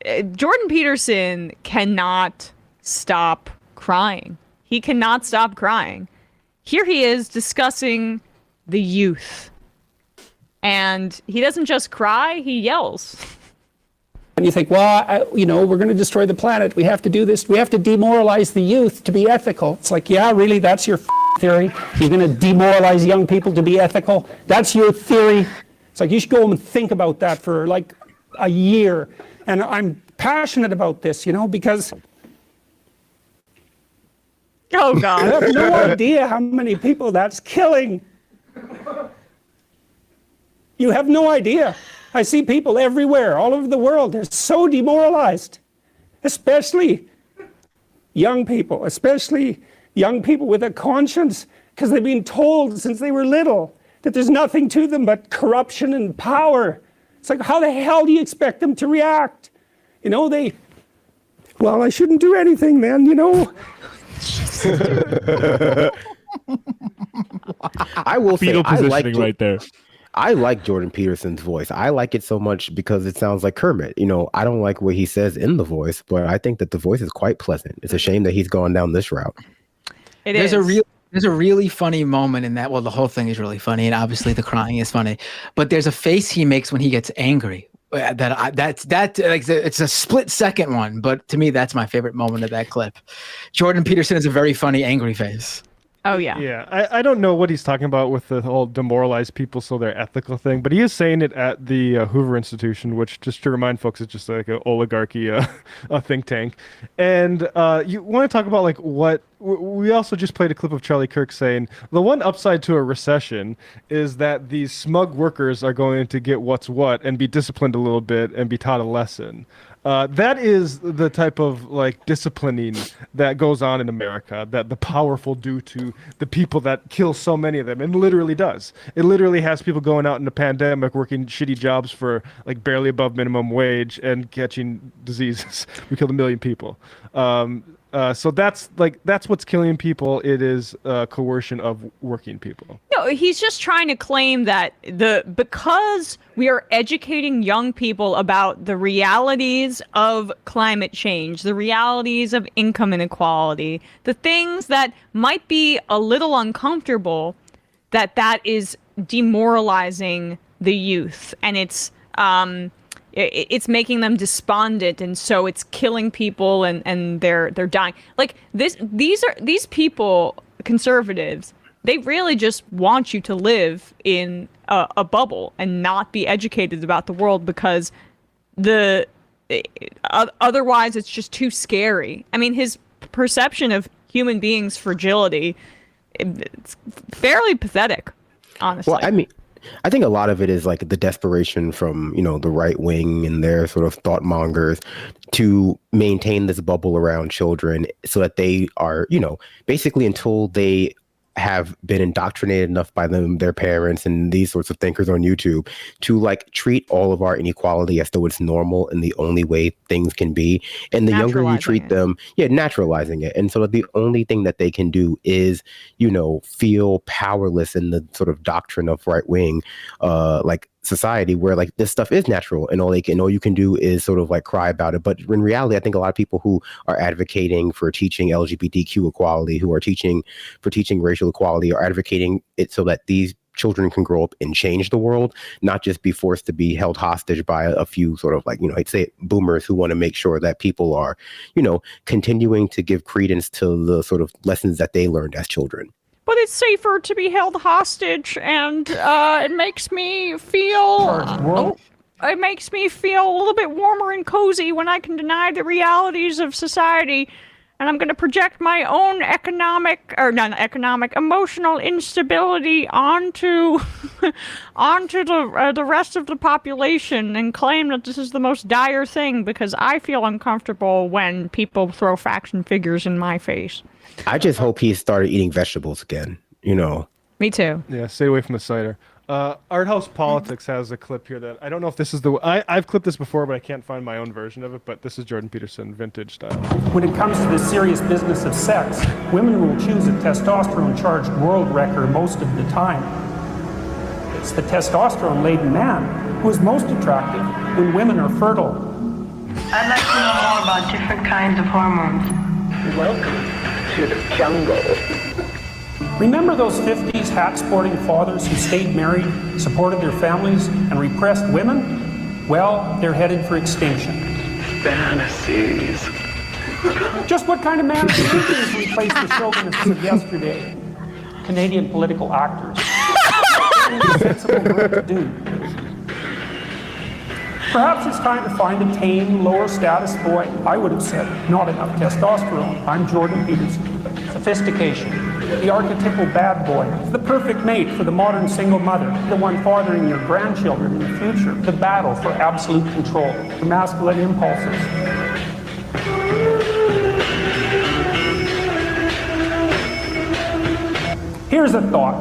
Jordan Peterson cannot stop crying. He cannot stop crying. Here he is discussing the youth. And he doesn't just cry, he yells. And you think, well, we're going to destroy the planet. We have to do this. We have to demoralize the youth to be ethical. It's like, yeah, really, that's your theory? You're going to demoralize young people to be ethical? That's your theory? It's like, you should go home and think about that for like a year. And I'm passionate about this, because oh, God. I have no idea how many people that's killing. You have no idea. I see people everywhere, all over the world. They're so demoralized, especially young people with a conscience, because they've been told since they were little that there's nothing to them but corruption and power. It's like, how the hell do you expect them to react? Well, I shouldn't do anything then, I will say, Fetal positioning right there. I like Jordan Peterson's voice. I like it so much because it sounds like Kermit. I don't like what he says in the voice, but I think that the voice is quite pleasant. It's a shame that he's gone down this route. There's a really funny moment in that. Well, the whole thing is really funny, and obviously the crying is funny. But there's a face he makes when he gets angry. It's a split second one, but to me, that's my favorite moment of that clip. Jordan Peterson is a very funny, angry face. Oh, yeah. Yeah, I don't know what he's talking about with the whole demoralized people so they're ethical thing, but he is saying it at the Hoover Institution, which, just to remind folks, is just like an oligarchy a think tank. And you want to talk about like what we also just played a clip of Charlie Kirk saying the one upside to a recession is that these smug workers are going to get what's what and be disciplined a little bit and be taught a lesson. That is the type of like disciplining that goes on in America that the powerful do to the people that kill so many of them, and literally does. It literally has people going out in the pandemic working shitty jobs for like barely above minimum wage and catching diseases. We killed 1 million people. So that's what's killing people. It is coercion of working people. No, he's just trying to claim that because we are educating young people about the realities of climate change, the realities of income inequality, the things that might be a little uncomfortable, that is demoralizing the youth, and it's making them despondent, and so it's killing people, and they're dying. Like these people, conservatives, they really just want you to live in a bubble and not be educated about the world, because otherwise it's just too scary. I mean, his perception of human beings' fragility, it's fairly pathetic, honestly. Well, I mean, I think a lot of it is like the desperation from, the right wing and their sort of thought mongers to maintain this bubble around children so that they are, basically until they have been indoctrinated enough by their parents and these sorts of thinkers on YouTube to like treat all of our inequality as though it's normal and the only way things can be. And the younger you treat them, naturalizing it. And so the only thing that they can do is, feel powerless in the sort of doctrine of right wing, like society where like this stuff is natural and all you can do is sort of like cry about it. But in reality, I think a lot of people who are advocating for teaching LGBTQ equality, who are teaching racial equality, are advocating it so that these children can grow up and change the world, not just be forced to be held hostage by a few sort of like, I'd say boomers who want to make sure that people are, continuing to give credence to the sort of lessons that they learned as children. But it's safer to be held hostage, and it makes me feel it makes me feel a little bit warmer and cozy when I can deny the realities of society, and I'm going to project my own emotional instability onto the rest of the population and claim that this is the most dire thing because I feel uncomfortable when people throw facts and figures in my face. I just hope he started eating vegetables again, Me too. Yeah, stay away from the cider. Art House Politics has a clip here that I don't know if this is I've clipped this before, but I can't find my own version of it. But this is Jordan Peterson, vintage style. When it comes to the serious business of sex, women will choose a testosterone-charged world record most of the time. It's the testosterone-laden man who is most attractive when women are fertile. I'd like to know more about different kinds of hormones. Welcome to the jungle. Remember those 50s hat-sporting fathers who stayed married, supported their families, and repressed women? Well, they're headed for extinction. Fantasies. Just what kind of man do you think is replaced the chauvinists of yesterday? Canadian political actors. Sensible work to do. Perhaps it's time to find a tame, lower status boy. I would have said, not enough testosterone. I'm Jordan Peterson. Sophistication. The archetypal bad boy. The perfect mate for the modern single mother. The one fathering your grandchildren in the future. The battle for absolute control. The masculine impulses. Here's a thought.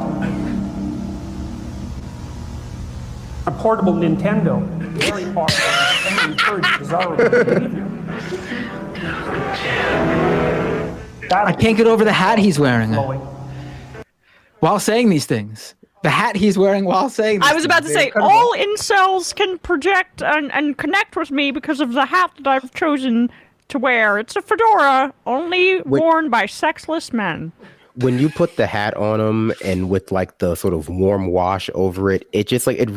A portable Nintendo. Very popular and encourage desirable behavior. I can't get over the hat he's wearing while saying these things. The hat he's wearing while saying these I was about to say, all incels can project and connect with me because of the hat that I've chosen to wear. It's a fedora, only worn by sexless men. When you put the hat on him and with like the sort of warm wash over it, it just like it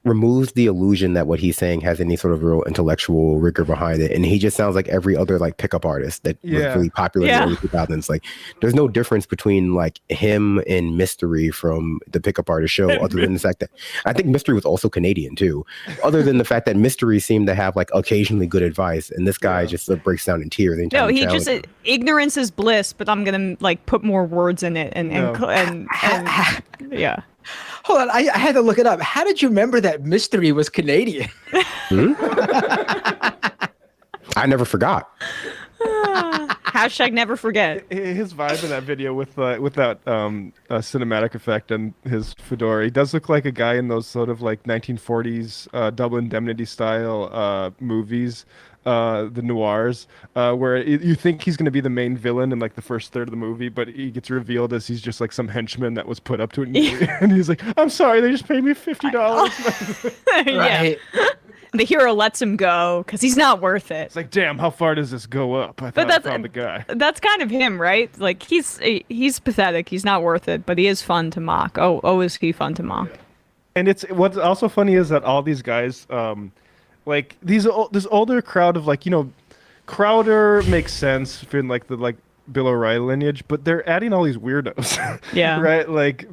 removes the illusion that what he's saying has any sort of real intellectual rigor behind it. And he just sounds like every other like pickup artist that was really popular in the early 2000s. Like there's no difference between like him and Mystery from the pickup artist show, other than the fact that I think Mystery was also Canadian too, other than the fact that Mystery seemed to have like occasionally good advice. And this guy just breaks down in tears. No, he just, ignorance is bliss, but I'm going to like put more words in it and yeah. Hold on, I had to look it up. How did you remember that Mystery was Canadian? I never forgot. Hashtag never forget. His vibe in that video with that cinematic effect and his fedora, he does look like a guy in those sort of like 1940s Double Indemnity style movies. The noirs, where you think he's going to be the main villain in like the first third of the movie, but he gets revealed as he's just like some henchman that was put up to it, and he's like, "I'm sorry, they just paid me $50." Right. The hero lets him go because he's not worth it. It's like, damn, how far does this go up? I thought I found the guy. That's kind of him, right? Like he's pathetic. He's not worth it, but he is fun to mock. Oh, is he fun to mock? And what's also funny is that all these guys. Like this older crowd of like, Crowder makes sense in like the like Bill O'Reilly lineage, but they're adding all these weirdos. Yeah. Right? Like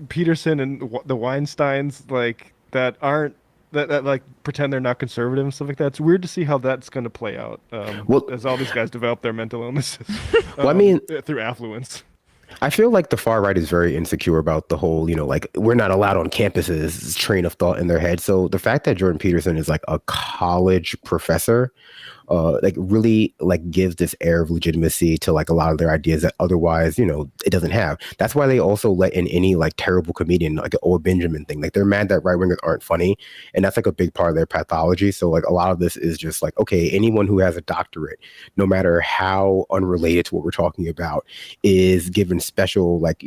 Peterson and the Weinsteins, like that aren't that like pretend they're not conservative and stuff like that. It's weird to see how that's going to play out as all these guys develop their mental illnesses. Well, I mean, through affluence. I feel like the far right is very insecure about the whole, like we're not allowed on campuses train of thought in their head. So the fact that Jordan Peterson is like a college professor, like really like gives this air of legitimacy to like a lot of their ideas that otherwise, it doesn't have. That's why they also let in any like terrible comedian, like an old Benjamin thing. Like they're mad that right wingers aren't funny. And that's like a big part of their pathology. So like a lot of this is just like, okay, anyone who has a doctorate, no matter how unrelated to what we're talking about, is given special, like,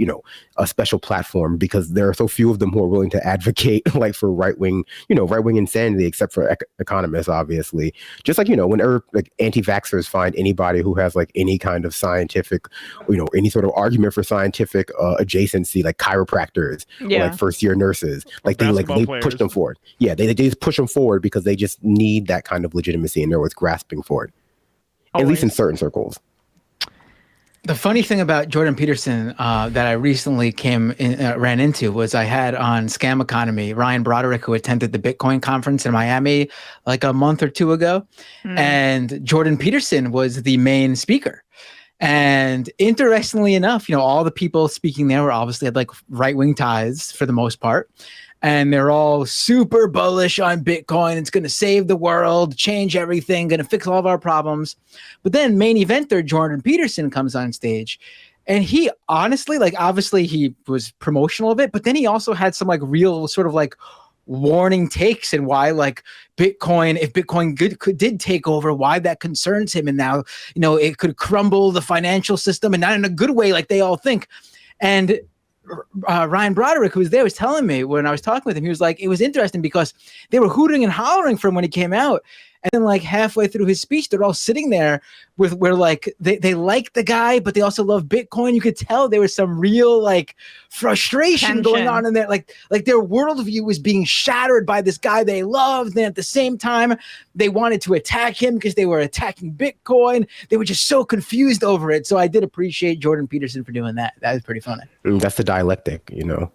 a special platform because there are so few of them who are willing to advocate like for right wing insanity, except for economists, obviously. Just like, whenever like anti-vaxxers find anybody who has like any kind of scientific, any sort of argument for scientific adjacency, like chiropractors or like first year nurses, like they push them forward. Yeah, they just push them forward because they just need that kind of legitimacy and they're always grasping for it. Always. At least in certain circles. The funny thing about Jordan Peterson that I recently ran into was I had on Scam Economy Ryan Broderick, who attended the Bitcoin conference in Miami like a month or two ago. And Jordan Peterson was the main speaker. And interestingly enough, all the people speaking there were obviously had like right-wing ties for the most part. And they're all super bullish on Bitcoin. It's going to save the world, change everything, going to fix all of our problems. But then main eventer Jordan Peterson comes on stage. And he honestly, like obviously he was promotional of it, but then he also had some like real sort of like warning takes and why like Bitcoin, if Bitcoin did take over, why that concerns him. And now, it could crumble the financial system and not in a good way like they all think. And Ryan Broderick, who was there, was telling me when I was talking with him, he was like, it was interesting because they were hooting and hollering for him when he came out. And then like halfway through his speech, they're all sitting there with where like they like the guy, but they also love Bitcoin. You could tell there was some real like frustration going on in there. Like their worldview was being shattered by this guy they loved. And at the same time, they wanted to attack him because they were attacking Bitcoin. They were just so confused over it. So I did appreciate Jordan Peterson for doing that. That was pretty funny. That's the dialectic, you know.